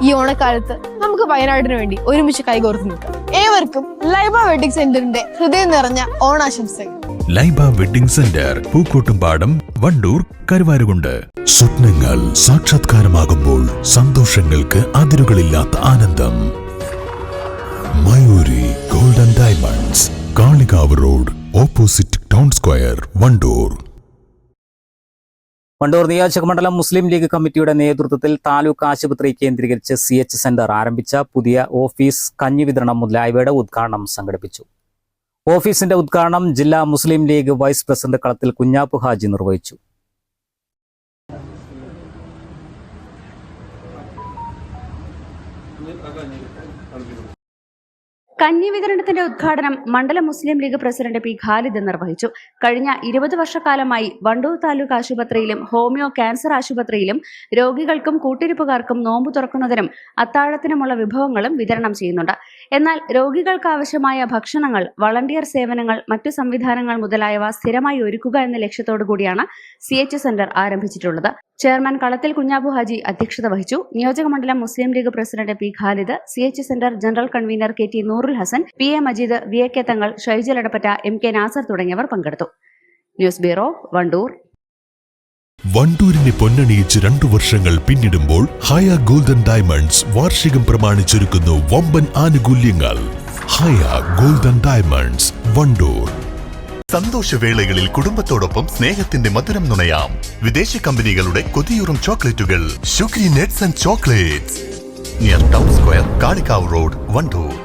ഈ ഓണക്കാലത്ത് നമുക്ക് വയനാടിന് വേണ്ടി ഒരുമിച്ച് കൈകോർത്ത് നിൽക്കാം. ഏവർക്കും ലൈബ വെഡിങ് സെന്ററിന്റെ ഹൃദയം നിറഞ്ഞ ഓണാശംസകൾ. Laiba wedding centre, Pookkottumpadam, Wandoor, Karuvarakundu. സ്വപ്നങ്ങൾ സാക്ഷാത്കാരമാകുമ്പോൾ സന്തോഷങ്ങൾക്ക് അതിരുകളില്ലാത്ത ആനന്ദം. Mayuri golden diamonds, Kalikavu road, opposite town square, Wandoor. Wandoor നിയോജകമണ്ഡലം മുസ്ലിം ലീഗ് കമ്മിറ്റിയുടെ നേതൃത്വത്തിൽ താലൂക്ക് ആശുപത്രി കേന്ദ്രീകരിച്ച് CH സെന്റർ ആരംഭിച്ച പുതിയ ഓഫീസ്, കഞ്ഞി വിതരണം മുതലായവയുടെ ഉദ്ഘാടനം സംഘടിപ്പിച്ചു. ഓഫീസിന്റെ ഉദ്ഘാടനം ജില്ലാ മുസ്ലിം ലീഗ് വൈസ് പ്രസിഡന്റ് കളത്തിൽ കുഞ്ഞാപ്പു ഹാജി നിർവഹിച്ചു. കഞ്ഞി വിതരണത്തിന്റെ ഉദ്ഘാടനം മണ്ഡലം മുസ്ലിം ലീഗ് പ്രസിഡന്റ് P. ഖാലിദ് നിർവഹിച്ചു. കഴിഞ്ഞ 20 വർഷക്കാലമായി വണ്ടൂർ താലൂക്ക് ആശുപത്രിയിലും ഹോമിയോ ക്യാൻസർ ആശുപത്രിയിലും രോഗികൾക്കും കൂട്ടിരിപ്പുകാർക്കും നോമ്പു തുറക്കുന്നതിനും അത്താഴത്തിനുമുള്ള വിഭവങ്ങളും വിതരണം ചെയ്യുന്നുണ്ട്. എന്നാൽ രോഗികൾക്ക് ആവശ്യമായ ഭക്ഷണങ്ങൾ, വളണ്ടിയർ സേവനങ്ങൾ, മറ്റു സംവിധാനങ്ങൾ മുതലായവ സ്ഥിരമായി ഒരുക്കുക എന്ന ലക്ഷ്യത്തോടു കൂടിയാണ് CH സെന്റർ ആരംഭിച്ചിട്ടുള്ളത്. ചെയർമാൻ കളത്തിൽ കുഞ്ഞാപ്പു ഹാജി അധ്യക്ഷത വഹിച്ചു. നിയോജകമണ്ഡലം Muslim League president P. Khalid, CH centre general convener KT Noorul Hasan, PA Majeed, VK തങ്ങൾ, ഷൈജൽ എടപ്പറ്റ, MK നാസർ തുടങ്ങിയവർ പങ്കെടുത്തു. News bureau, Wandoor. വണ്ടൂരിനെ പൊന്നണിയിച്ച് 2 വർഷങ്ങൾ പിന്നിടുമ്പോൾ ഹയ ഗോൾഡൻ ഡയമണ്ട്സ് വാർഷികം പ്രമാണിച്ചൊരുക്കുന്നു വമ്പൻ ആനുകൂല്യങ്ങൾ. Haya golden diamonds, Wandoor. സന്തോഷവേളകളിൽ കുടുംബത്തോടൊപ്പം സ്നേഹത്തിന്റെ മധുരം നുണയാം. വിദേശ കമ്പനികളുടെ കൊതിയൂറും ചോക്ലേറ്റുകൾ ഷുഗ്രി നെറ്റ്സ് and chocolates, near town square, Kalikavu road, Wandoor.